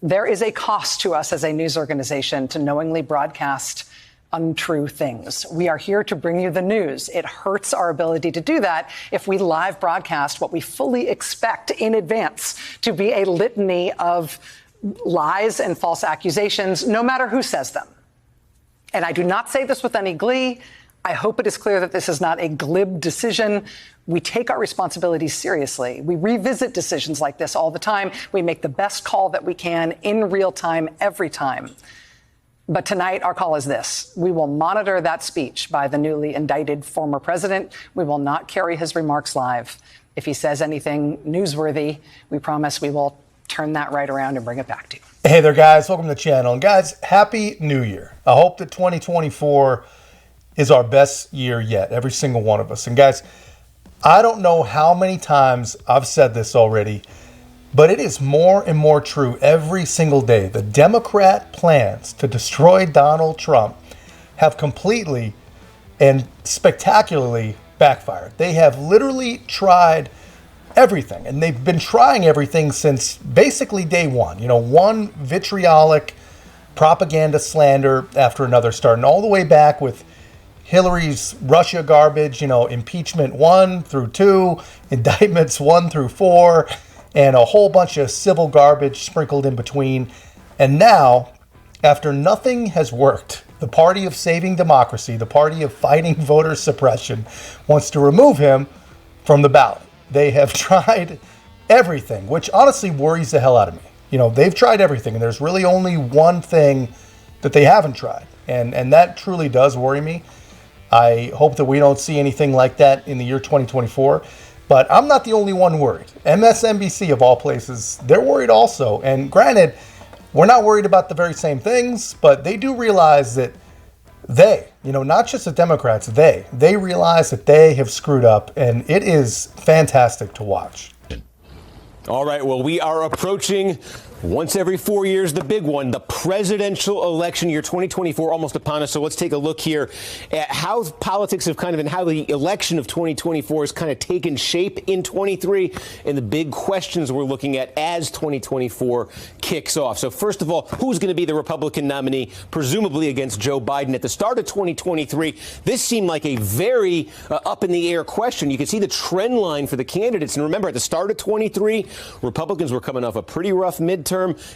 There is a cost to us as a news organization to knowingly broadcast untrue things. We are here to bring you the news. It hurts our ability to do that if we live broadcast what we fully expect in advance to be a litany of lies and false accusations, no matter who says them. And I do not say this with any glee. I hope it is clear that this is not a glib decision. We take our responsibilities seriously. We revisit decisions like this all the time. We make the best call that we can in real time, every time. But tonight, our call is this. We will monitor that speech by the newly indicted former president. We will not carry his remarks live. If he says anything newsworthy, we promise we will turn that right around and bring it back to you. Hey there, guys. Welcome to the channel. And guys, Happy New Year. I hope that 2024 is our best year yet, every single one of us. And guys, I don't know how many times I've said this already, but it is more and more true every single day. The Democrat plans to destroy Donald Trump have completely and spectacularly backfired. They have literally tried everything, and they've been trying everything since basically day one. You know, one vitriolic propaganda slander after another, starting all the way back with Hillary's Russia garbage, you know, impeachment 1 through 2, indictments 1 through 4, and a whole bunch of civil garbage sprinkled in between. And now, after nothing has worked, the party of saving democracy, the party of fighting voter suppression, wants to remove him from the ballot. They have tried everything, which honestly worries the hell out of me. You know, they've tried everything, and there's really only one thing that they haven't tried. And that truly does worry me. I hope that we don't see anything like that in the year 2024. But I'm not the only one worried. MSNBC, of all places, they're worried also. And granted, we're not worried about the very same things, but they do realize that they, you know, not just the Democrats, they realize that they have screwed up, and it is fantastic to watch. All right, well, we are approaching once every 4 years, the big one, the presidential election year 2024, almost upon us. So let's take a look here at how politics have kind of, and how the election of 2024 has kind of taken shape in 23, and the big questions we're looking at as 2024 kicks off. So first of all, who's going to be the Republican nominee, presumably against Joe Biden? At the start of 2023, this seemed like a very up in the air question. You can see the trend line for the candidates. And remember, at the start of 23, Republicans were coming off a pretty rough midterm.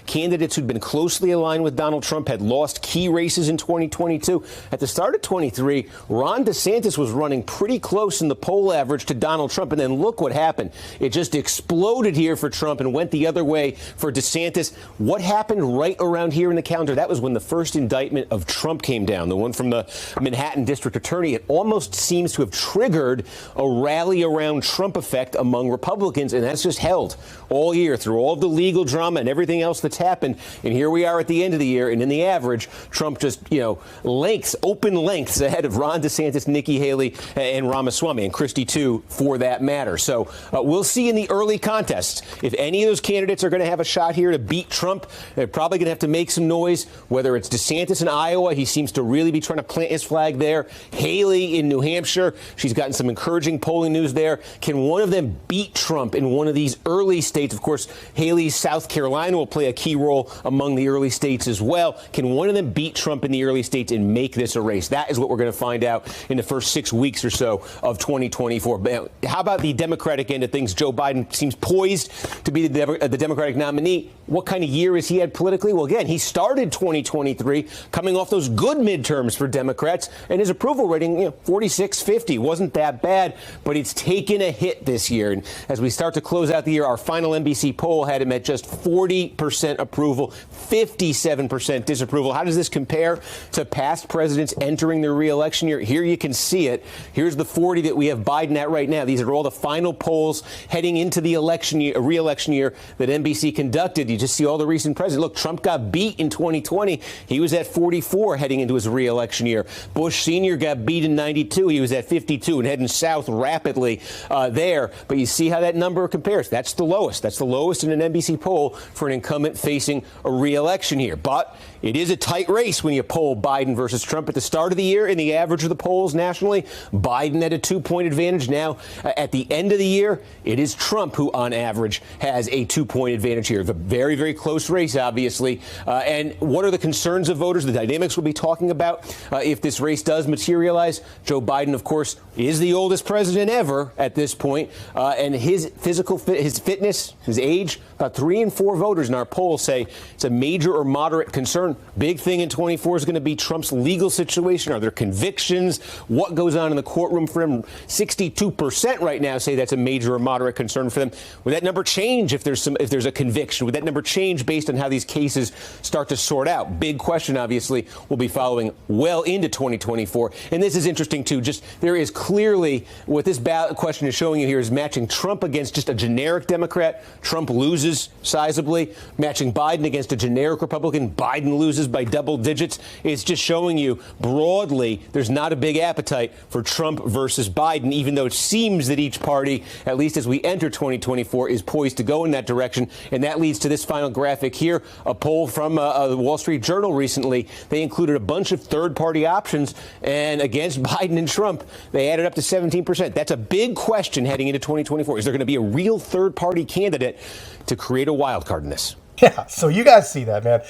Candidates who'd been closely aligned with Donald Trump had lost key races in 2022. At the start of 23, Ron DeSantis was running pretty close in the poll average to Donald Trump. And then look what happened. It just exploded here for Trump and went the other way for DeSantis. What happened right around here in the calendar? That was when the first indictment of Trump came down, the one from the Manhattan district attorney. It almost seems to have triggered a rally around Trump effect among Republicans. And that's just held all year through all of the legal drama and everything else that's happened. And here we are at the end of the year. And in the average, Trump just, open lengths ahead of Ron DeSantis, Nikki Haley, and Ramaswamy, and Christie, too, for that matter. So we'll see in the early contests if any of those candidates are going to have a shot here to beat Trump. They're probably going to have to make some noise, whether it's DeSantis in Iowa. He seems to really be trying to plant his flag there. Haley in New Hampshire. She's gotten some encouraging polling news there. Can one of them beat Trump in one of these early states? Of course, Haley's South Carolina will play a key role among the early states as well. Can one of them beat Trump in the early states and make this a race? That is what we're going to find out in the first 6 weeks or so of 2024. But how about the Democratic end of things? Joe Biden seems poised to be the Democratic nominee. What kind of year has he had politically? Well, again, he started 2023 coming off those good midterms for Democrats, and his approval rating, 46-50, wasn't that bad, but it's taken a hit this year. And as we start to close out the year, our final NBC poll had him at just 40% approval, 57% disapproval. How does this compare to past presidents entering their re-election year? Here you can see it. Here's the 40 that we have Biden at right now. These are all the final polls heading into the election year, re-election year that NBC conducted. You just see all the recent presidents. Look, Trump got beat in 2020. He was at 44 heading into his re-election year. Bush Sr. got beat in 92. He was at 52 and heading south rapidly there. But you see how that number compares. That's the lowest. That's the lowest in an NBC poll for an incumbent facing a re-election here. But it is a tight race when you poll Biden versus Trump. At the start of the year, in the average of the polls nationally, Biden had a 2-point advantage. Now, at the end of the year, it is Trump who, on average, has a 2-point advantage here. The very, very close race, obviously. And what are the concerns of voters? The dynamics we'll be talking about if this race does materialize. Joe Biden, of course, is the oldest president ever at this point, and his his fitness, his age, about 3 in 4 voters in our poll say it's a major or moderate concern. Big thing in 24 is going to be Trump's legal situation. Are there convictions? What goes on in the courtroom for him? 62% right now say that's a major or moderate concern for them. Would that number change if there's a conviction? Would that number change based on how these cases start to sort out? Big question, obviously, we'll be following well into 2024. And this is interesting, too. Just there is clearly what this ballot question is showing you here is matching Trump against just a generic Democrat. Trump loses sizably. Matching Biden against a generic Republican. Biden loses by double digits. It's just showing you broadly there's not a big appetite for Trump versus Biden, even though it seems that each party, at least as we enter 2024, is poised to go in that direction. And that leads to this final graphic here, a poll from the Wall Street Journal recently. They included a bunch of third-party options, and against Biden and Trump, they added up to 17%. That's a big question heading into 2024. Is there going to be a real third-party candidate to create a wild card in this? Yeah, so you guys see that, man.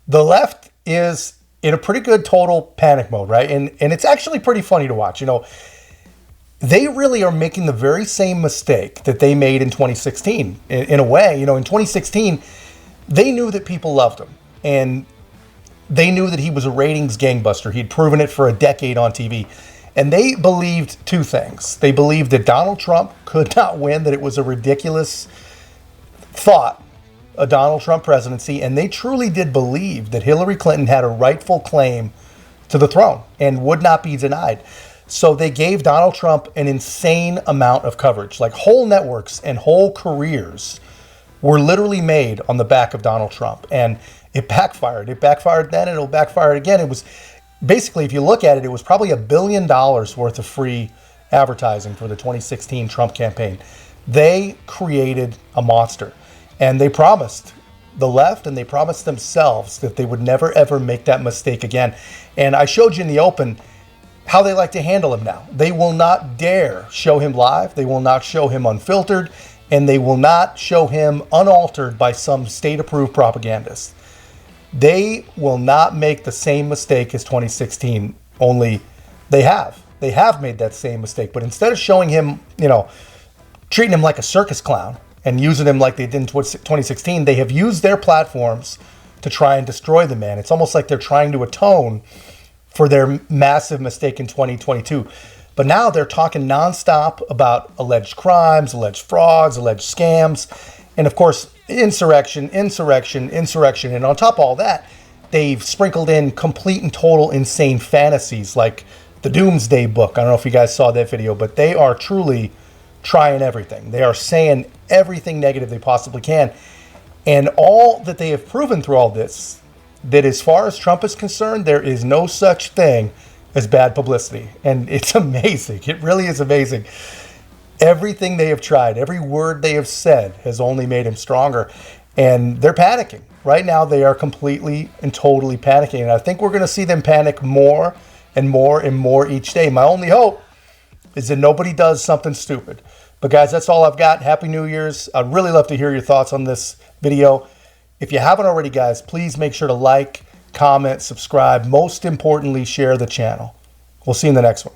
The left is in a pretty good total panic mode, right? And it's actually pretty funny to watch. You know, they really are making the very same mistake that they made in 2016. In a way, you know, in 2016, they knew that people loved him. And they knew that he was a ratings gangbuster. He'd proven it for a decade on TV. And they believed 2 things. They believed that Donald Trump could not win, that it was a ridiculous thought, a Donald Trump presidency. And they truly did believe that Hillary Clinton had a rightful claim to the throne and would not be denied. So they gave Donald Trump an insane amount of coverage. Like whole networks and whole careers were literally made on the back of Donald Trump. And it backfired. It backfired then, and it'll backfire again. It was basically, if you look at it, it was probably $1 billion worth of free advertising for the 2016 Trump campaign. They created a monster, and they promised the left and they promised themselves that they would never, ever make that mistake again. And I showed you in the open how they like to handle him now. They will not dare show him live. They will not show him unfiltered, and they will not show him unaltered by some state-approved propagandist. They will not make the same mistake as 2016, only they have. They have made that same mistake. But instead of showing him, you know, treating him like a circus clown and using him like they did in 2016, they have used their platforms to try and destroy the man. It's almost like they're trying to atone for their massive mistake in 2022. But now they're talking nonstop about alleged crimes, alleged frauds, alleged scams, and of course, insurrection. And on top of all that, they've sprinkled in complete and total insane fantasies like the Doomsday Book. I don't know if you guys saw that video, but they are truly trying everything. They are saying everything negative they possibly can. And all that they have proven through all this, that as far as Trump is concerned, there is no such thing as bad publicity. And it's amazing. It really is amazing. Everything they have tried, every word they have said has only made him stronger. And they're panicking. Right now, they are completely and totally panicking. And I think we're going to see them panic more and more and more each day. My only hope is that nobody does something stupid. But guys, that's all I've got. Happy New Year's. I'd really love to hear your thoughts on this video. If you haven't already, guys, please make sure to like, comment, subscribe. Most importantly, share the channel. We'll see you in the next one.